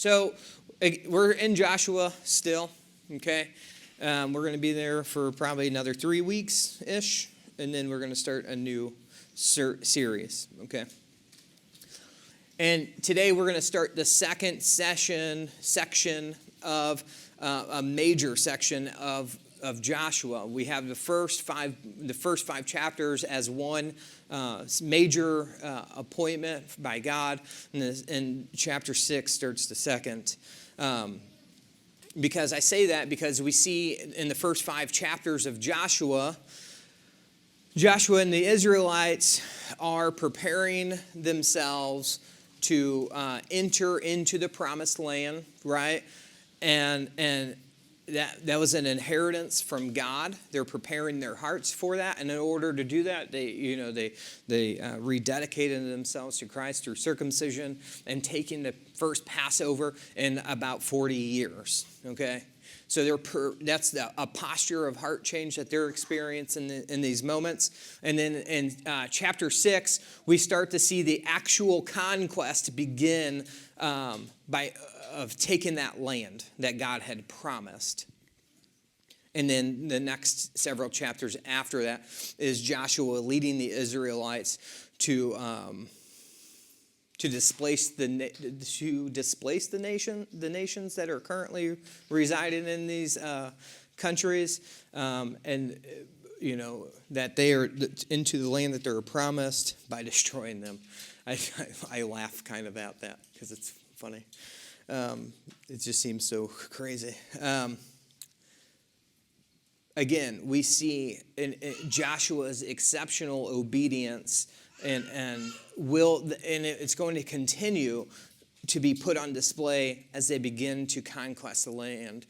So we're in Joshua still, okay? We're going to be there for probably another 3 weeks-ish, and then we're going to start a new series, okay? And today we're going to start the second section of a major section of Joshua. We have the first five chapters as one major appointment by God, and chapter 6 starts the second. Because I say that because we see in the first 5 chapters of Joshua and the Israelites are preparing themselves to enter into the promised land, right? And that was an inheritance from God. They're preparing their hearts for that, and in order to do that, they rededicated themselves to Christ through circumcision and taking the first Passover in about 40 years. Okay, so that's a posture of heart change that they're experiencing in these moments. And then in chapter 6, we start to see the actual conquest begin of taking that land that God had promised. And then the next several chapters after that is Joshua leading the Israelites to displace the nations that are currently residing in these countries, and that they are into the land that they're promised by destroying them. I laugh kind of at that because it's funny. It just seems so crazy. Again, we see in Joshua's exceptional obedience and it's going to continue to be put on display as they begin to conquest the land.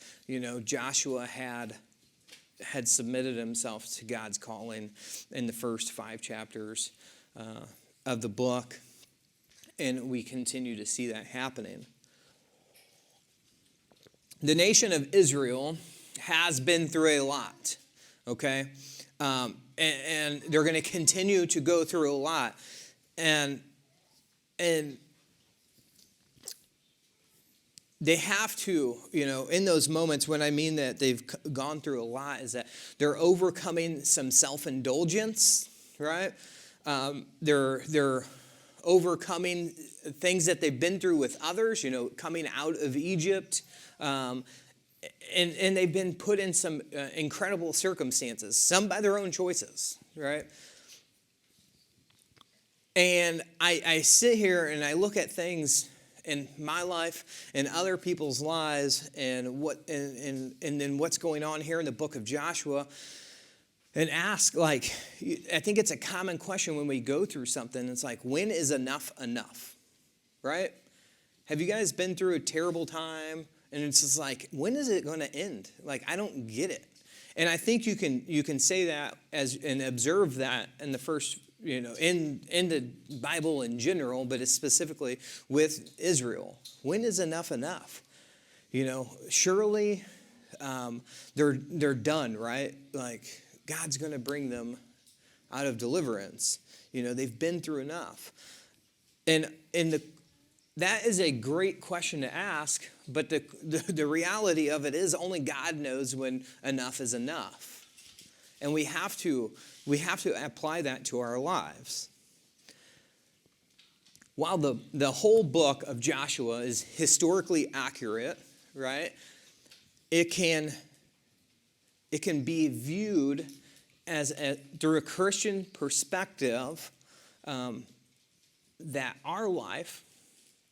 Joshua had submitted himself to God's calling in the first 5 chapters of the book, and we continue to see that happening. The nation of Israel has been through a lot, okay? And they're going to continue to go through a lot. And they have to, in those moments, when I mean that they've gone through a lot, is that they're overcoming some self-indulgence, right? They're overcoming things that they've been through with others, coming out of Egypt. And they've been put in some incredible circumstances, some by their own choices, right? And I sit here and I look at things in my life and other people's lives and then what's going on here in the book of Joshua, and ask, I think it's a common question when we go through something. It's like, when is enough enough, right? Have you guys been through a terrible time? And it's just like, when is it going to end? I don't get it. And I think you can say that and observe that in the first, in the Bible in general, but it's specifically with Israel. When is enough enough? Surely they're done, right? God's going to bring them out of deliverance. They've been through enough. And that is a great question to ask, but the reality of it is only God knows when enough is enough. And we have to apply that to our lives. While the whole book of Joshua is historically accurate, right? It can be viewed through a Christian perspective, that our life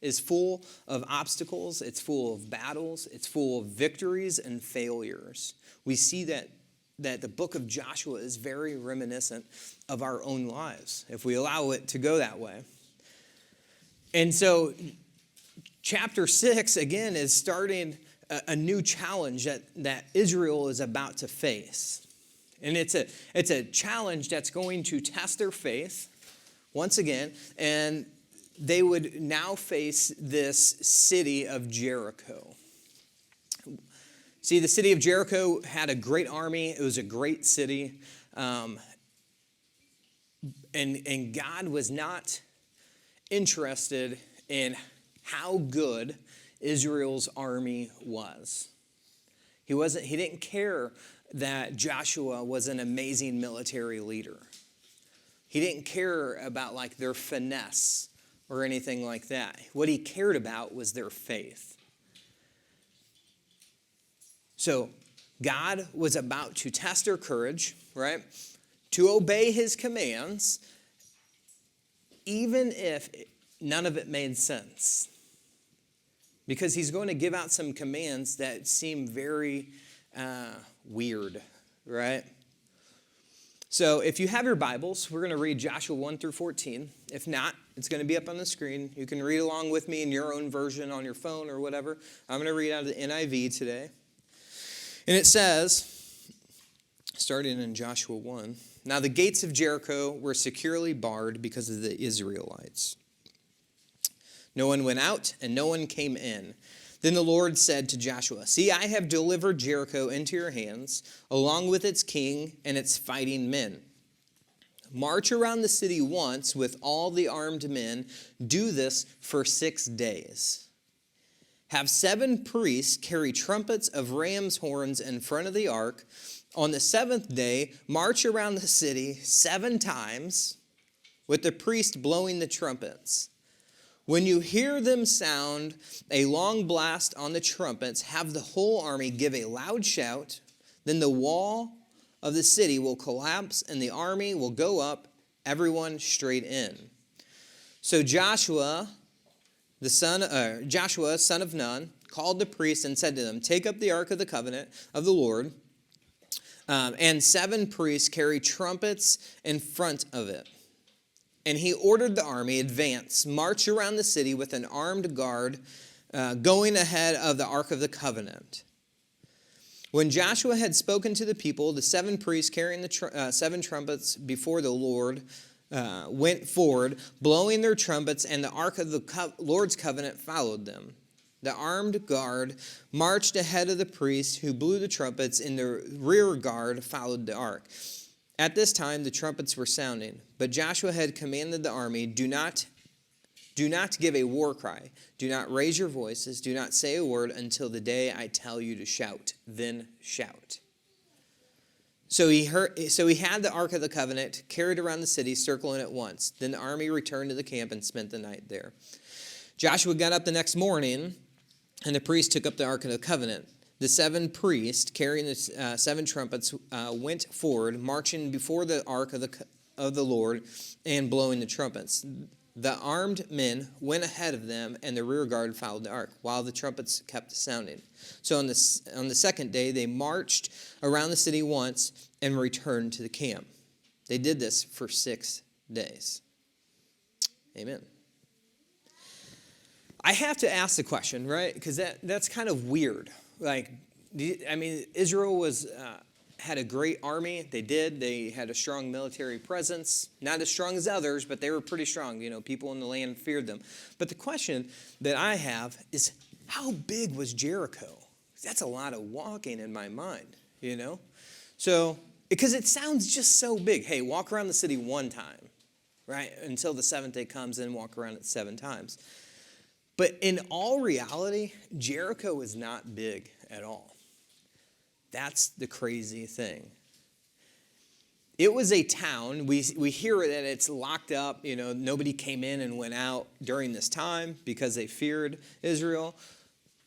is full of obstacles, it's full of battles, it's full of victories and failures. We see that the book of Joshua is very reminiscent of our own lives, if we allow it to go that way. And so chapter 6, again, is starting a new challenge that Israel is about to face. And it's a challenge that's going to test their faith once again, and they would now face this city of Jericho. See, the city of Jericho had a great army. It was a great city. And God was not interested in how good Israel's army was. He didn't care that Joshua was an amazing military leader. He didn't care about like their finesse or anything like that. What he cared about was their faith. So God was about to test their courage, right? To obey his commands, even if none of it made sense. Because he's going to give out some commands that seem very weird, right? So if you have your Bibles, we're going to read Joshua 1 through 14. If not, it's going to be up on the screen. You can read along with me in your own version on your phone or whatever. I'm going to read out of the NIV today. And it says, starting in Joshua 1, "Now the gates of Jericho were securely barred because of the Israelites. No one went out and no one came in. Then the Lord said to Joshua, 'See, I have delivered Jericho into your hands, along with its king and its fighting men. March around the city once with all the armed men. Do this for 6 days. Have 7 priests carry trumpets of ram's horns in front of the ark. On the 7th day, march around the city 7 times with the priest blowing the trumpets. When you hear them sound a long blast on the trumpets, have the whole army give a loud shout. Then the wall of the city will collapse and the army will go up, everyone straight in.' So Joshua, son of Nun, called the priests and said to them, 'Take up the ark of the covenant of the Lord, and 7 priests carry trumpets in front of it.' And he ordered the army, 'Advance, march around the city with an armed guard going ahead of the Ark of the Covenant.' When Joshua had spoken to the people, the 7 priests carrying the 7 trumpets before the Lord went forward, blowing their trumpets, and the Ark of the Lord's covenant followed them. The armed guard marched ahead of the priests who blew the trumpets, and the rear guard followed the ark. At this time, the trumpets were sounding, but Joshua had commanded the army, do not give a war cry. Do not raise your voices. Do not say a word until the day I tell you to shout. Then shout." So he had the Ark of the Covenant carried around the city, circling it once. Then the army returned to the camp and spent the night there. Joshua got up the next morning, and the priests took up the Ark of the Covenant. The 7 priests carrying the 7 trumpets went forward, marching before the ark of the Lord and blowing the trumpets. The armed men went ahead of them, and the rear guard followed the ark, while the trumpets kept sounding. So on the 2nd day, they marched around the city once and returned to the camp. They did this for 6 days. Amen. I have to ask the question, right? Because that's kind of weird. Israel had a great army. They had a strong military presence. Not as strong as others, but they were pretty strong. People in the land feared them. But the question that I have is, how big was Jericho? That's a lot of walking in my mind, So, because it sounds just so big. Hey, walk around the city 1 time, right? Until the 7th day comes in, walk around it 7 times. But in all reality, Jericho is not big at all. That's the crazy thing. It was a town. We hear that it's locked up. Nobody came in and went out during this time because they feared Israel.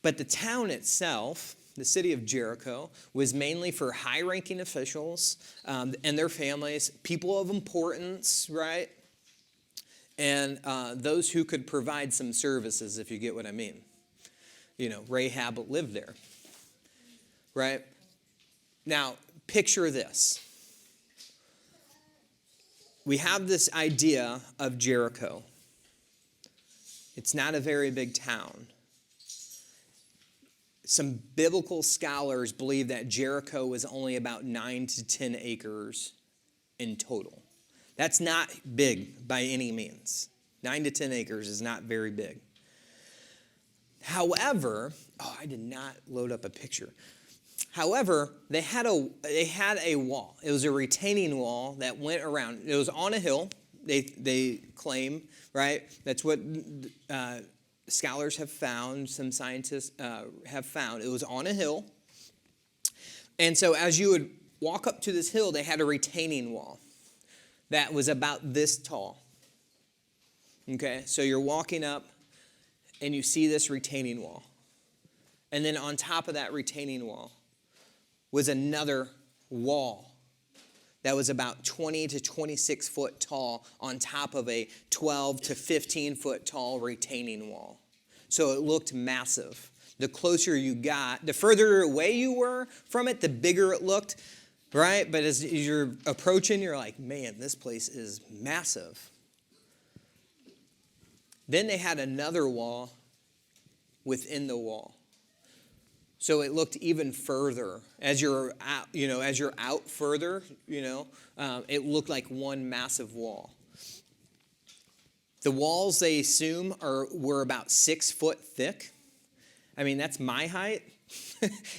But the town itself, the city of Jericho, was mainly for high-ranking officials and their families, people of importance, right? And those who could provide some services, if you get what I mean. Rahab lived there, right? Now, picture this. We have this idea of Jericho. It's not a very big town. Some biblical scholars believe that Jericho was only about 9 to 10 acres in total. That's not big by any means. 9 to 10 acres is not very big. However, I did not load up a picture. However, they had a wall. It was a retaining wall that went around. It was on a hill, they claim, right? That's what scholars have found, some scientists have found, it was on a hill. And so as you would walk up to this hill, they had a retaining wall that was about this tall. Okay, so you're walking up and you see this retaining wall. And then on top of that retaining wall was another wall that was about 20 to 26 foot tall on top of a 12 to 15 foot tall retaining wall. So it looked massive. The closer you got, the further away you were from it, the bigger it looked, right? But as you're approaching, you're like, man, this place is massive. Then they had another wall within the wall. So it looked even further. As you're out further, it looked like one massive wall. The walls, they assume, were about 6 foot thick. I mean, that's my height.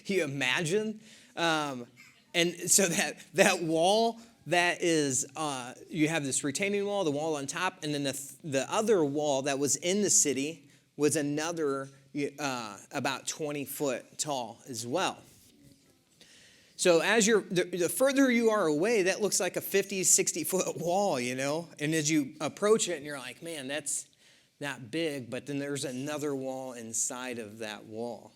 You imagine? And so that wall, that is, you have this retaining wall, the wall on top, and then the other wall that was in the city was another about 20 foot tall as well. So as the further you are away, that looks like a 50, 60 foot wall, And as you approach it and you're like, man, that's not big, but then there's another wall inside of that wall.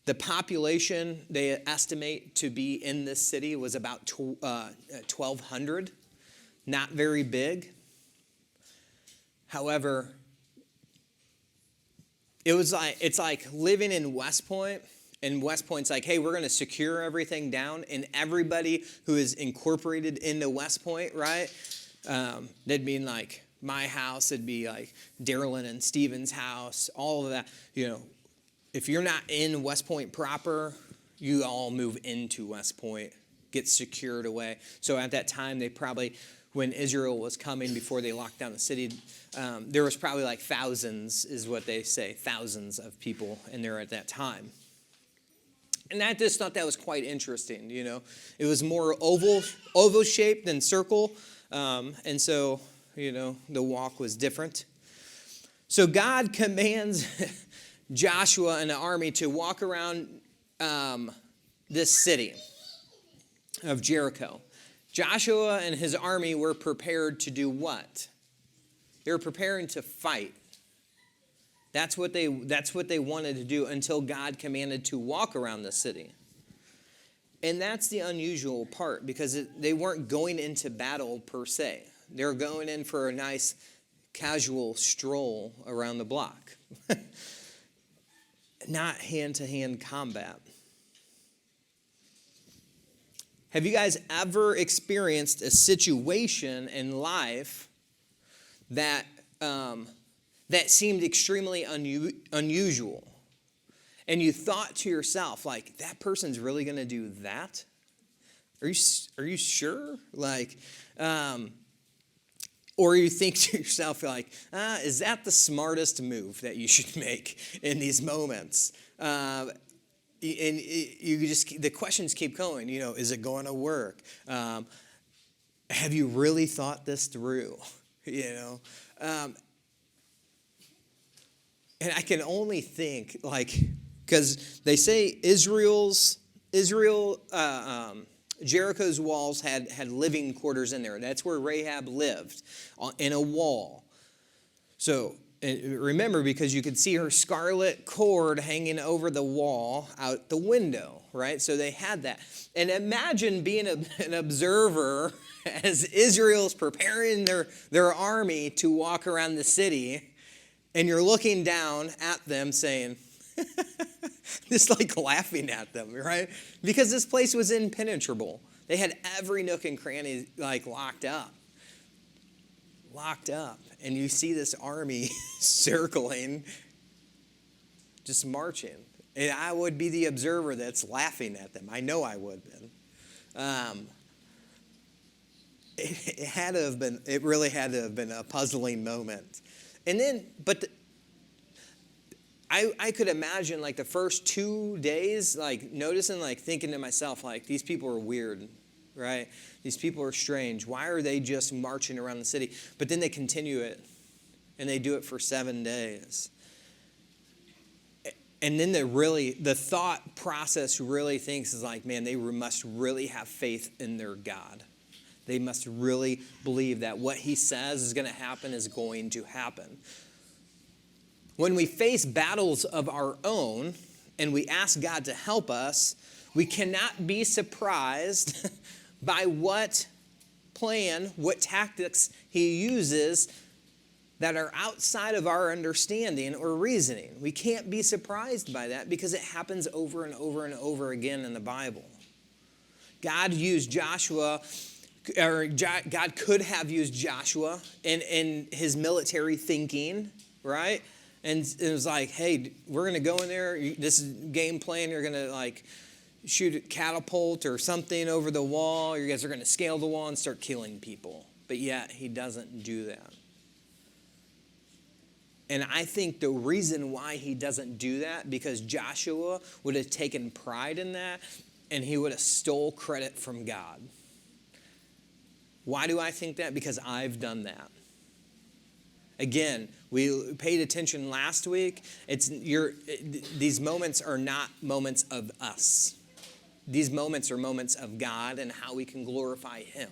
The population they estimate to be in this city was about 1,200, not very big. However, it's like living in West Point, and West Point's like, hey, we're going to secure everything down, and everybody who is incorporated into West Point, right? That'd mean like my house, it'd be like Darylyn and Steven's house, all of that. If you're not in West Point proper, you all move into West Point, get secured away. So at that time, they probably, when Israel was coming, before they locked down the city, there was probably like thousands, is what they say, thousands of people in there at that time. And I just thought that was quite interesting, It was more oval shaped than circle, and so, the walk was different. So God commands Joshua and the army to walk around this city of Jericho. Joshua and his army were prepared to do what? They were preparing to fight. That's what they wanted to do until God commanded to walk around the city. And that's the unusual part, because they weren't going into battle per se. They were going in for a nice casual stroll around the block. Not hand-to-hand combat. Have you guys ever experienced a situation in life that seemed extremely unusual? And you thought to yourself, like, that person's really going to do that? Are you sure? Or you think to yourself, like, is that the smartest move that you should make in these moments? And the questions keep going. Is it going to work? Have you really thought this through? And I can only think, because they say Jericho's walls had living quarters in there. That's where Rahab lived, in a wall. So remember, because you could see her scarlet cord hanging over the wall out the window, right? So they had that. And imagine being an observer as Israel's preparing their army to walk around the city, and you're looking down at them saying, just like laughing at them, right? Because this place was impenetrable. They had every nook and cranny locked up. And you see this army circling, just marching. And I would be the observer that's laughing at them. I know I would then. It really had to have been a puzzling moment. And then, I could imagine the first 2 days, noticing, thinking to myself, these people are weird, right? These people are strange. Why are they just marching around the city? But then they continue it, and they do it for 7 days. And then the thought process really thinks is like, man, they must really have faith in their God. They must really believe that what he says is going to happen is going to happen. When we face battles of our own and we ask God to help us, we cannot be surprised by what tactics he uses that are outside of our understanding or reasoning. We can't be surprised by that because it happens over and over and over again in the Bible. God could have used Joshua in his military thinking, right? And it was like, hey, we're going to go in there. This is game plan. You're going to like shoot a catapult or something over the wall. You guys are going to scale the wall and start killing people. But yet he doesn't do that. And I think the reason why he doesn't do that, because Joshua would have taken pride in that and he would have stole credit from God. Why do I think that? Because I've done that. Again, we paid attention last week. These moments are not moments of us. These moments are moments of God and how we can glorify him.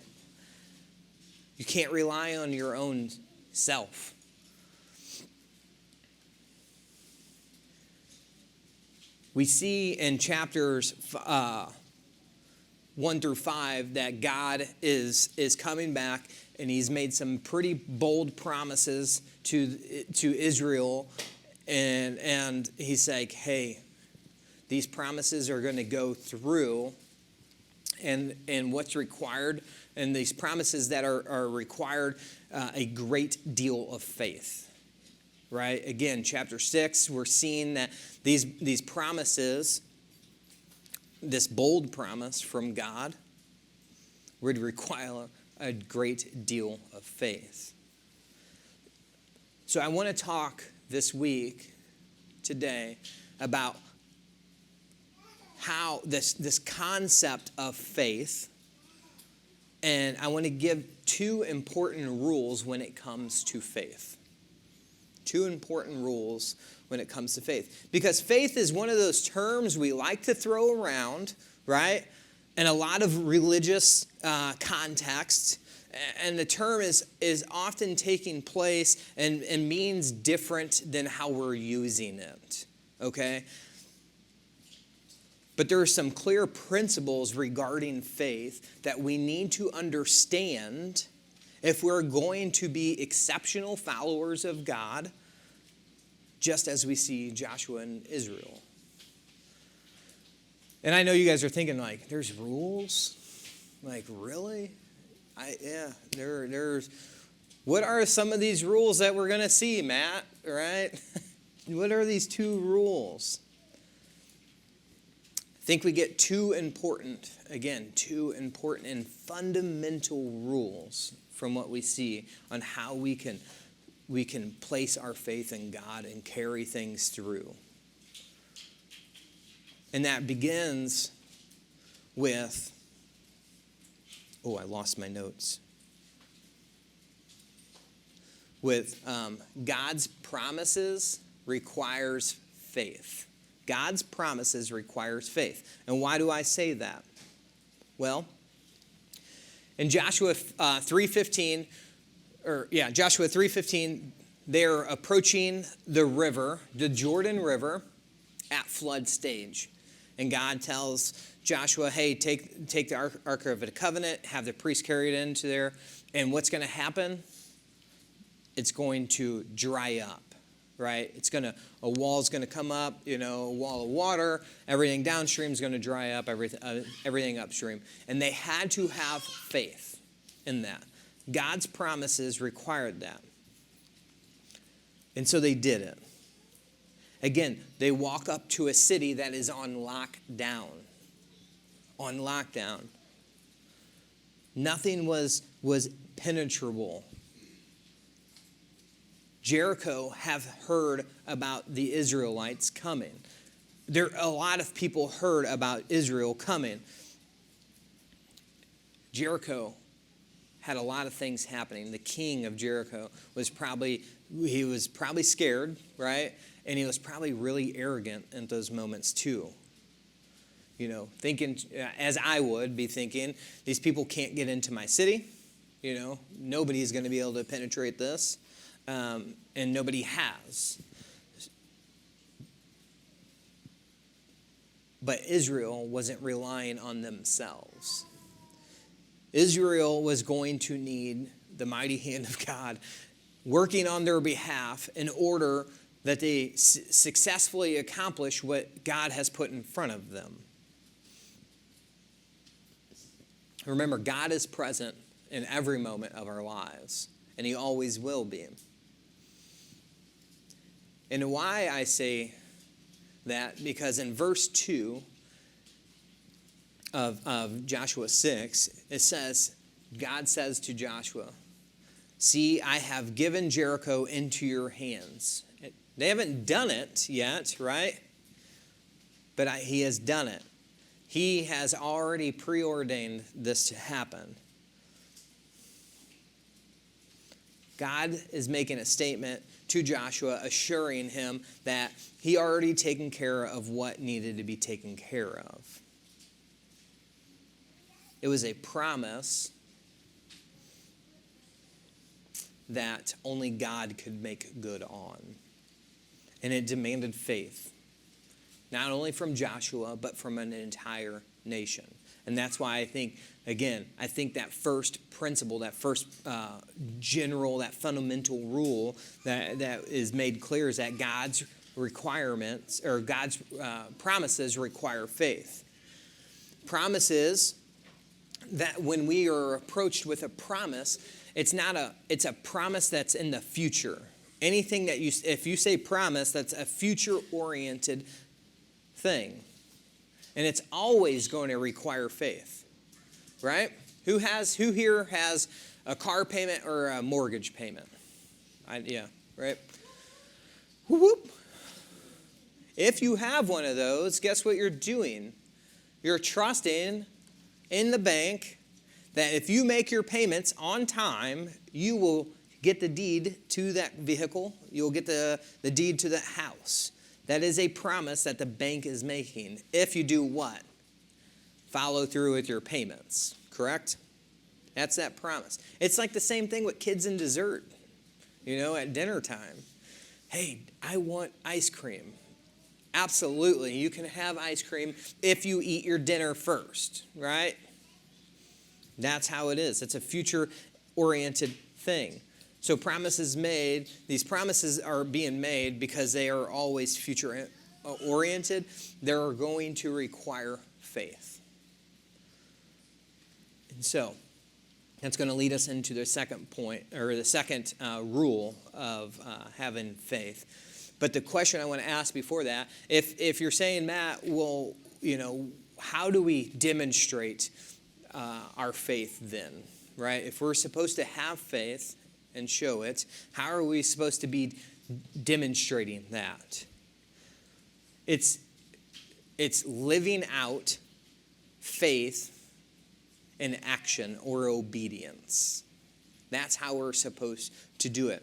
You can't rely on your own self. We see in chapters 1 through 5 that God is coming back, and he's made some pretty bold promises to Israel, and he's like, hey, these promises are going to go through, and what's required, and these promises that are required a great deal of faith. Right? Again, chapter 6, we're seeing that these promises, this bold promise from God, would require a great deal of faith. So I want to talk this week, today, about how this concept of faith, and I want to give 2 important rules when it comes to faith. 2 important rules when it comes to faith. Because faith is one of those terms we like to throw around, right? In a lot of religious contexts. And the term is often taking place and means different than how we're using it, okay? But there are some clear principles regarding faith that we need to understand if we're going to be exceptional followers of God, just as we see Joshua and Israel. And I know you guys are thinking, like, there's rules? Like, really? There's. What are some of these rules that we're going to see, Matt? Right? What are these 2 rules? I think we get 2 important and fundamental rules from what we see on how we can place our faith in God and carry things through. And that begins with, I lost my notes. With God's promises requires faith. God's promises requires faith. And why do I say that? Well, in Joshua 3:15, Joshua 3:15, they're approaching the river, the Jordan River, at flood stage. And God tells Joshua, hey, take the Ark of the Covenant, have the priest carry it into there, and what's going to happen? It's going to dry up, right? A wall's going to come up, a wall of water, everything downstream is going to dry up, everything upstream. And they had to have faith in that. God's promises required that. And so they did it. Again, they walk up to a city that is on lockdown. On lockdown. Nothing was penetrable. Jericho have heard about the Israelites coming. A lot of people heard about Israel coming. Jericho had a lot of things happening. The king of Jericho was probably scared, right? And he was probably really arrogant in those moments too. Thinking, as I would be thinking, these people can't get into my city. Nobody's going to be able to penetrate this. And nobody has. But Israel wasn't relying on themselves. Israel was going to need the mighty hand of God working on their behalf in order that they successfully accomplish what God has put in front of them. Remember, God is present in every moment of our lives, and he always will be. And why I say that, because in verse 2 of Joshua 6, it says, God says to Joshua, "See, I have given Jericho into your hands." They haven't done it yet, right? But he has done it. He has already preordained this to happen. God is making a statement to Joshua, assuring him that he already taken care of what needed to be taken care of. It was a promise that only God could make good on. And it demanded faith, not only from Joshua, but from an entire nation. And that's why I think that first principle, that first general, that fundamental rule that is made clear is that God's requirements, or God's promises require faith. Promises that when we are approached with a promise, it's a promise that's in the future. Anything that if you say promise, that's a future-oriented thing. And it's always going to require faith, right? Who here has a car payment or a mortgage payment? Yeah, right? Whoop, whoop. If you have one of those, guess what you're doing? You're trusting in the bank that if you make your payments on time, you will get the deed to that vehicle. You'll get the deed to that house. That is a promise that the bank is making. If you do what? Follow through with your payments, correct? That's that promise. It's like the same thing with kids and dessert, at dinner time. Hey, I want ice cream. Absolutely, you can have ice cream if you eat your dinner first, right? That's how it is. It's a future-oriented thing. So promises made, these promises are being made because they are always future-oriented. They're going to require faith. And so that's going to lead us into the second point, or the second rule of having faith. But the question I want to ask before that, if you're saying, Matt, well, how do we demonstrate our faith then, right? If we're supposed to have faith and show it, how are we supposed to be demonstrating that? It's living out faith in action or obedience. That's how we're supposed to do it.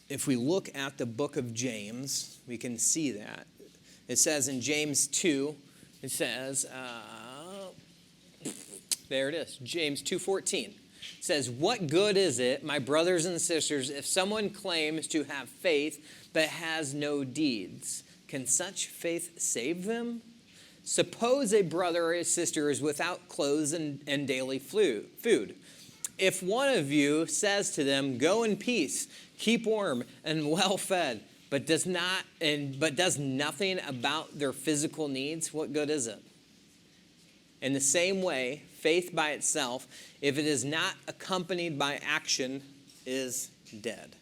If we look at the book of James, we can see that. It says in James 2, it says, there it is, James 2:14. It says, "What good is it, my brothers and sisters, if someone claims to have faith but has no deeds? Can such faith save them? Suppose a brother or a sister is without clothes and daily food. If one of you says to them, 'Go in peace, keep warm and well fed,' but does nothing about their physical needs, what good is it? In the same way, faith by itself, if it is not accompanied by action, is dead."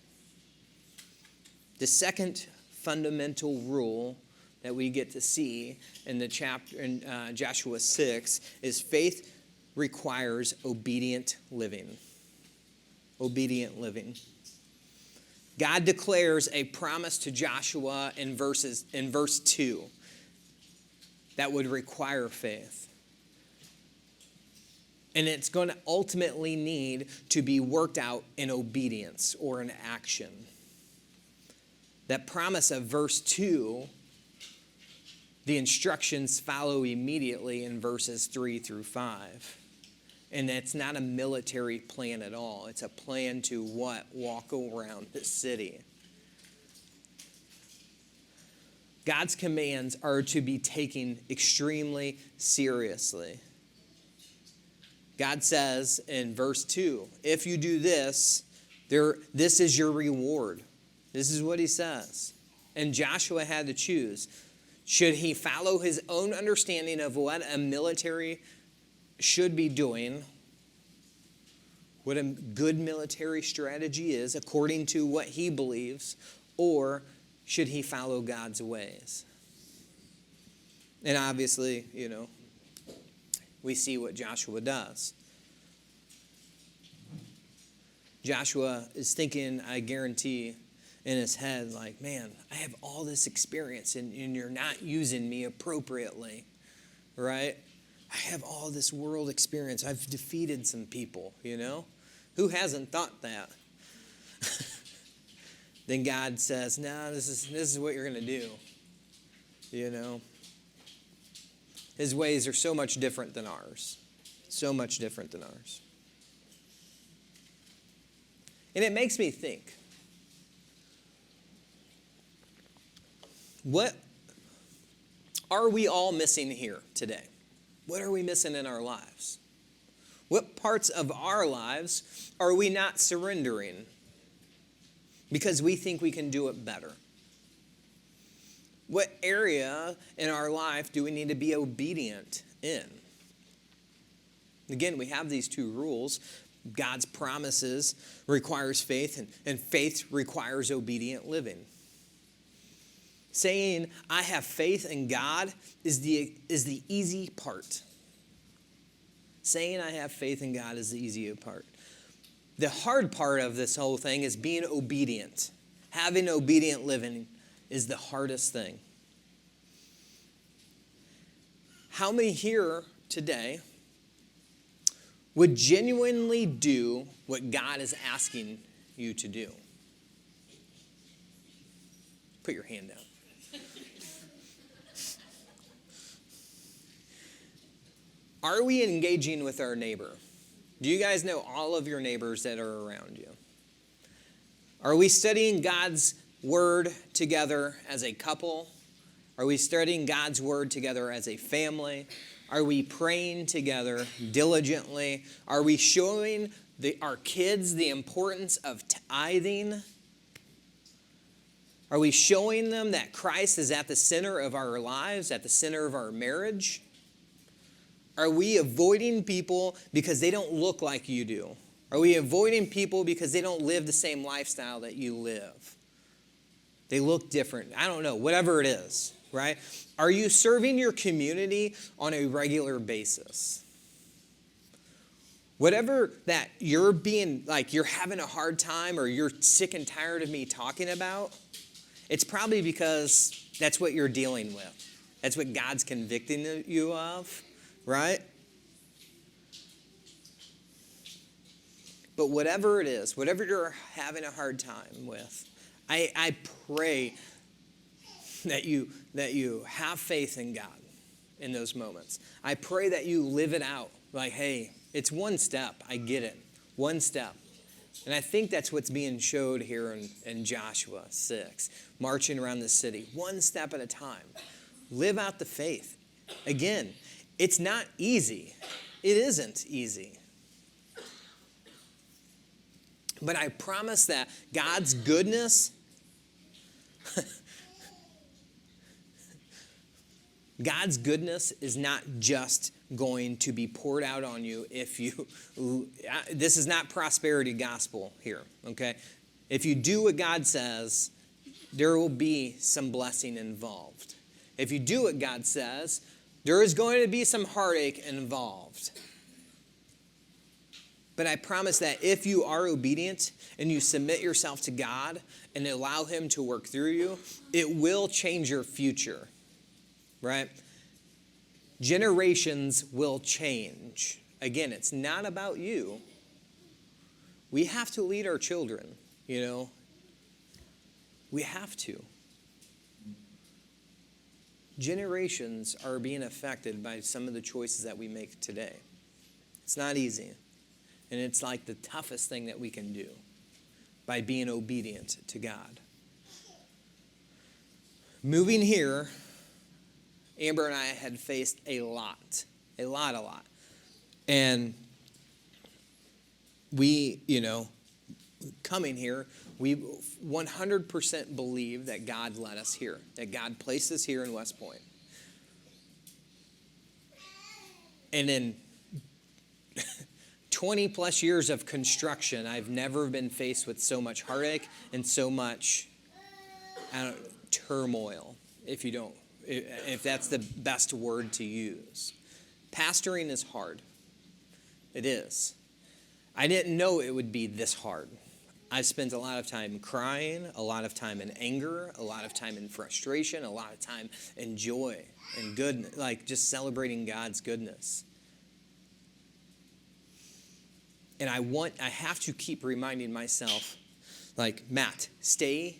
The second fundamental rule that we get to see in the chapter in Joshua 6 is faith requires obedient living. Obedient living. God declares a promise to Joshua in verse 2 that would require faith. And it's going to ultimately need to be worked out in obedience or in action. That promise of verse 2, the instructions follow immediately in verses 3 through 5. And it's not a military plan at all. It's a plan to what? Walk around the city. God's commands are to be taken extremely seriously. God says in verse 2, if you do this, this is your reward. This is what he says. And Joshua had to choose. Should he follow his own understanding of what a military should be doing, what a good military strategy is according to what he believes, or should he follow God's ways? And obviously, we see what Joshua does. Joshua is thinking, I guarantee, in his head, like, man, I have all this experience and you're not using me appropriately, right? I have all this world experience. I've defeated some people, Who hasn't thought that? Then God says, no, this is what you're going to do, His ways are so much different than ours. So much different than ours. And it makes me think, what are we all missing here today? What are we missing in our lives? What parts of our lives are we not surrendering because we think we can do it better? What area in our life do we need to be obedient in? Again, we have these two rules. God's promises requires faith, and faith requires obedient living. Saying, I have faith in God is the easy part. Saying I have faith in God is the easy part. The hard part of this whole thing is being obedient. Having obedient living is the hardest thing. How many here today would genuinely do what God is asking you to do? Put your hand down. Are we engaging with our neighbor? Do you guys know all of your neighbors that are around you? Are we studying God's word together as a couple? Are we studying God's word together as a family? Are we praying together diligently? Are we showing our kids the importance of tithing? Are we showing them that Christ is at the center of our lives, at the center of our marriage? Are we avoiding people because they don't look like you do? Are we avoiding people because they don't live the same lifestyle that you live? They look different. I don't know, whatever it is, right? Are you serving your community on a regular basis? Whatever that you're being, like you're having a hard time or you're sick and tired of me talking about, it's probably because that's what you're dealing with. That's what God's convicting you of. Right? But whatever it is, whatever you're having a hard time with, I pray that you have faith in God in those moments. I pray that you live it out. Like, hey, it's one step. I get it. One step. And I think that's what's being showed here in Joshua 6. Marching around the city. One step at a time. Live out the faith. Again, it's not easy. It isn't easy. But I promise that God's goodness, God's goodness is not just going to be poured out on you if you, this is not prosperity gospel here, okay? If you do what God says, there will be some blessing involved. If you do what God says, there is going to be some heartache involved. But I promise that if you are obedient and you submit yourself to God and allow Him to work through you, it will change your future, right? Generations will change. Again, it's not about you. We have to lead our children, We We have to. Generations are being affected by some of the choices that we make today. It's not easy. And it's like the toughest thing that we can do by being obedient to God. Moving here, Amber and I had faced a lot. And we, coming here, we 100% believe that God led us here, that God placed us here in West Point. And in 20 plus years of construction, I've never been faced with so much heartache and so much turmoil, if that's the best word to use. Pastoring is hard. It is. I didn't know it would be this hard. I spent a lot of time crying, a lot of time in anger, a lot of time in frustration, a lot of time in joy and goodness, like just celebrating God's goodness. And I have to keep reminding myself, like, Matt, stay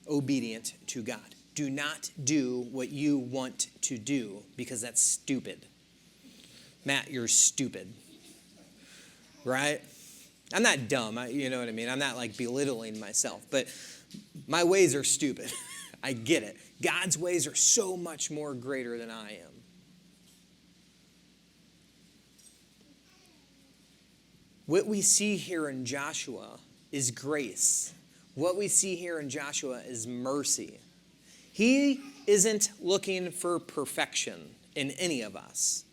obedient to God. Do not do what you want to do because that's stupid. Matt, you're stupid. Right? I'm not dumb, you know what I mean? I'm not like belittling myself, but my ways are stupid. I get it. God's ways are so much more greater than I am. What we see here in Joshua is grace. What we see here in Joshua is mercy. He isn't looking for perfection in any of us.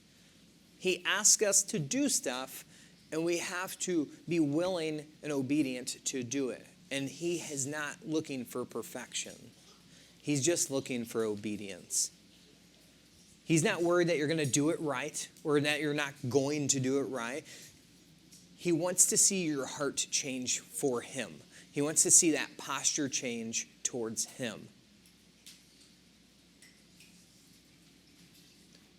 He asks us to do stuff, and we have to be willing and obedient to do it. And he is not looking for perfection. He's just looking for obedience. He's not worried that you're going to do it right or that you're not going to do it right. He wants to see your heart change for him. He wants to see that posture change towards him.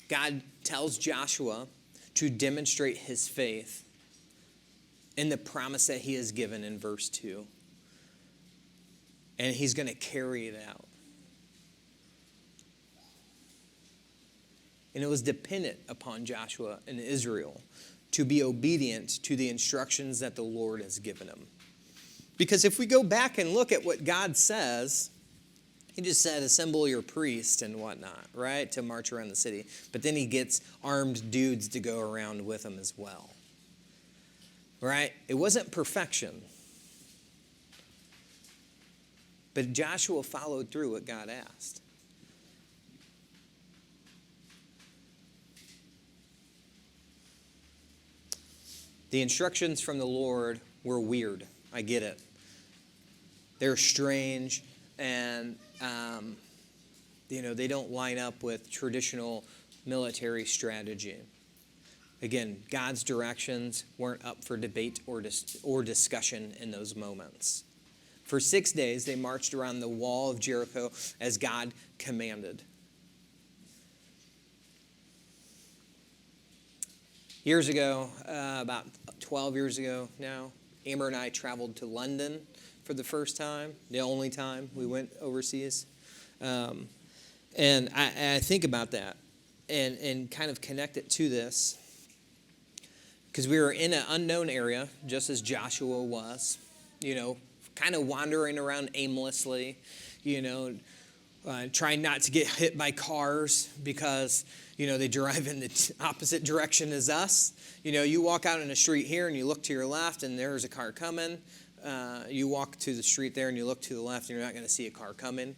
God tells Joshua to demonstrate his faith in the promise that he has given in verse 2. And he's going to carry it out. And it was dependent upon Joshua and Israel to be obedient to the instructions that the Lord has given him. Because if we go back and look at what God says, he just said, assemble your priest and whatnot, right, to march around the city. But then he gets armed dudes to go around with him as well. Right? It wasn't perfection. But Joshua followed through what God asked. The instructions from the Lord were weird. I get it. They're strange, and they don't line up with traditional military strategy. Again, God's directions weren't up for debate or discussion in those moments. For 6 days, they marched around the wall of Jericho as God commanded. Years ago, about 12 years ago now, Amber and I traveled to London for the first time, the only time we went overseas. And I think about that and kind of connect it to this. Because we were in an unknown area, just as Joshua was, kind of wandering around aimlessly, trying not to get hit by cars because, they drive in the opposite direction as us. You walk out in the street here and you look to your left and there's a car coming. You walk to the street there and you look to the left and you're not going to see a car coming.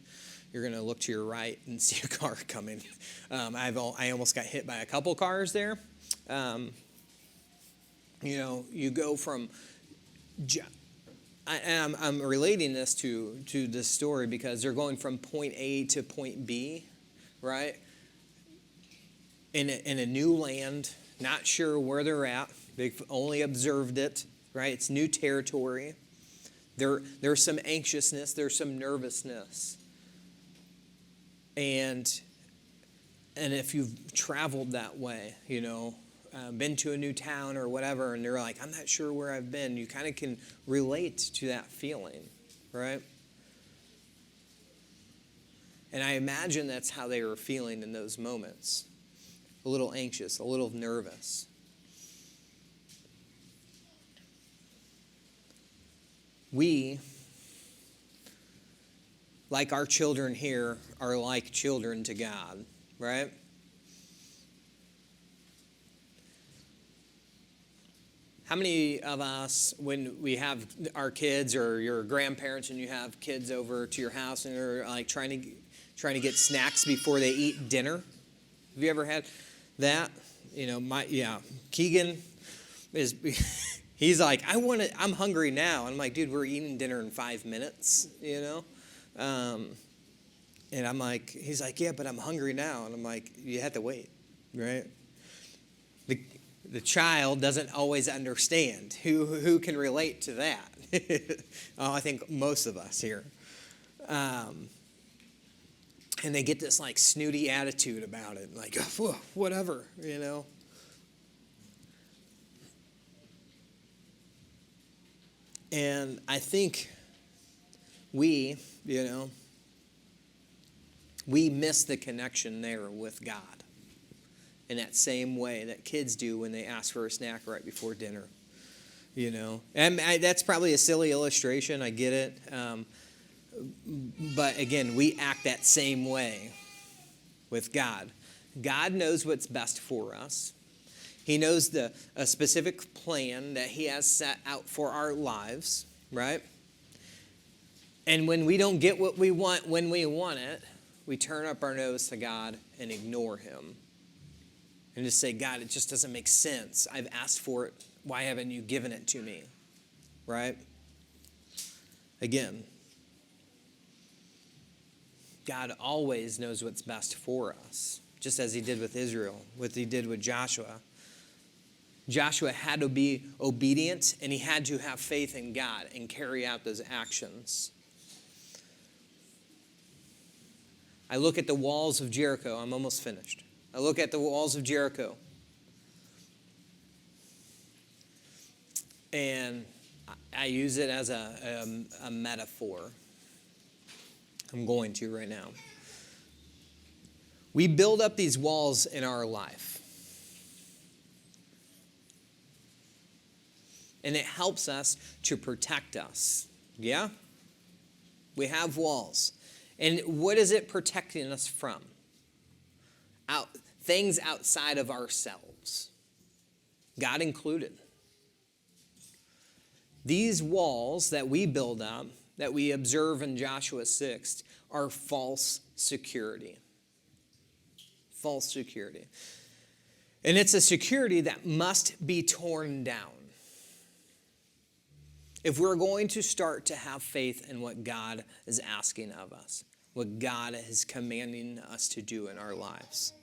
You're going to look to your right and see a car coming. I almost got hit by a couple cars there. You go from, I'm relating this to this story because they're going from point A to point B, right? In a new land, not sure where they're at. They've only observed it, right? It's new territory. There's some anxiousness. There's some nervousness. And if you've traveled that way, been to a new town or whatever, and they're like, I'm not sure where I've been, you kind of can relate to that feeling, right? And I imagine that's how they were feeling in those moments. A little anxious, a little nervous. We, like our children here, are like children to God, right? How many of us, when we have our kids or your grandparents and you have kids over to your house and they're like trying to get snacks before they eat dinner? Have you ever had that? Keegan is he's like, I'm hungry now. And I'm like, dude, we're eating dinner in 5 minutes, And I'm like, he's like, yeah, but I'm hungry now. And I'm like, you have to wait, right? The child doesn't always understand. Who can relate to that? I think most of us here. And they get this like snooty attitude about it, like, oh, whatever, And I think we miss the connection there with God in that same way that kids do when they ask for a snack right before dinner, And that's probably a silly illustration, I get it. But again, we act that same way with God. God knows what's best for us. He knows a specific plan that he has set out for our lives, right? And when we don't get what we want when we want it, we turn up our nose to God and ignore him. And just say, God, it just doesn't make sense. I've asked for it. Why haven't you given it to me? Right? Again, God always knows what's best for us, just as he did with Israel, what he did with Joshua. Joshua had to be obedient, and he had to have faith in God and carry out those actions. I look at the walls of Jericho. I'm almost finished. I look at the walls of Jericho. And I use it as a metaphor. I'm going to right now. We build up these walls in our life. And it helps us to protect us. Yeah? We have walls. And what is it protecting us from? Things outside of ourselves. God included. These walls that we build up, that we observe in Joshua 6, are false security. False security. And it's a security that must be torn down if we're going to start to have faith in what God is asking of us, what God is commanding us to do in our lives.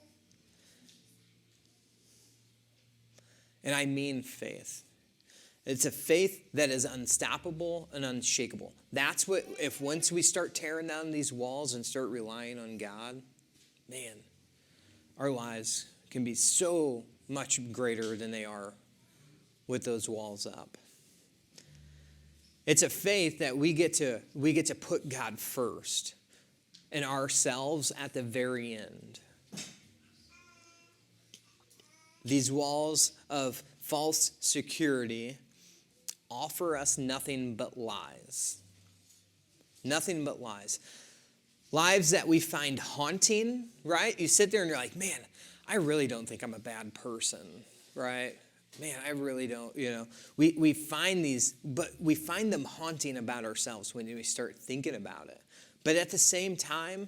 And I mean faith. It's a faith that is unstoppable and unshakable. That's what, if once we start tearing down these walls and start relying on God, man, our lives can be so much greater than they are with those walls up. It's a faith that we get to put God first and ourselves at the very end. These walls of false security offer us nothing but lies. Nothing but lies. Lives that we find haunting, right? You sit there and you're like, man, I really don't think I'm a bad person, right? Man, I really don't, We find these, but we find them haunting about ourselves when we start thinking about it. But at the same time,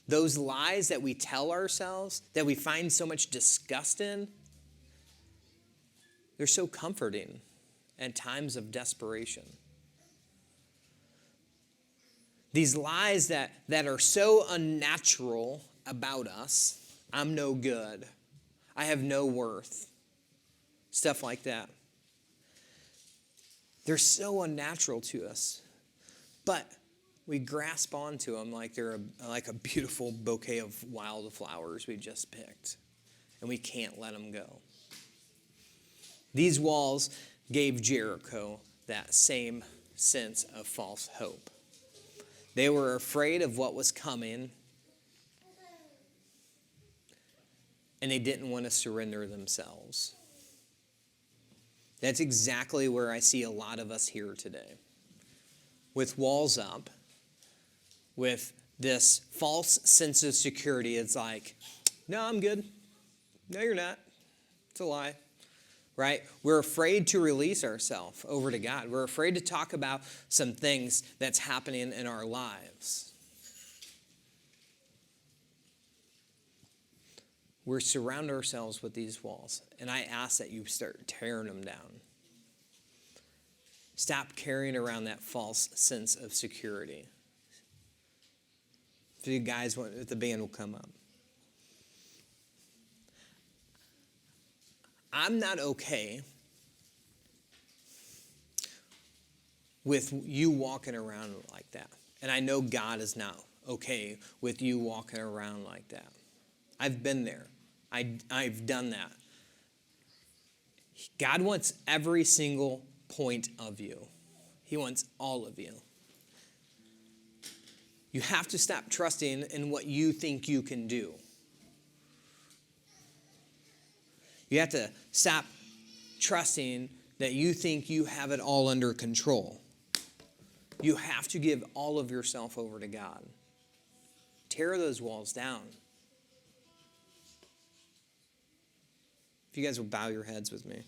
those lies that we tell ourselves, that we find so much disgust in, they're so comforting at times of desperation. These lies that are so unnatural about us, I'm no good, I have no worth, stuff like that. They're so unnatural to us, but we grasp onto them like they're like a beautiful bouquet of wildflowers we just picked, and we can't let them go. These walls gave Jericho that same sense of false hope. They were afraid of what was coming, and they didn't want to surrender themselves. That's exactly where I see a lot of us here today. With walls up, with this false sense of security. It's like, no, I'm good. No, you're not. It's a lie. Right? We're afraid to release ourselves over to God. We're afraid to talk about some things that's happening in our lives. We surround ourselves with these walls, and I ask that you start tearing them down. Stop carrying around that false sense of security. If you guys want, if the band will come up. I'm not okay with you walking around like that. And I know God is not okay with you walking around like that. I've been there. I've done that. God wants every single point of you. He wants all of you. You have to stop trusting in what you think you can do. You have to stop trusting that you think you have it all under control. You have to give all of yourself over to God. Tear those walls down. If you guys will bow your heads with me.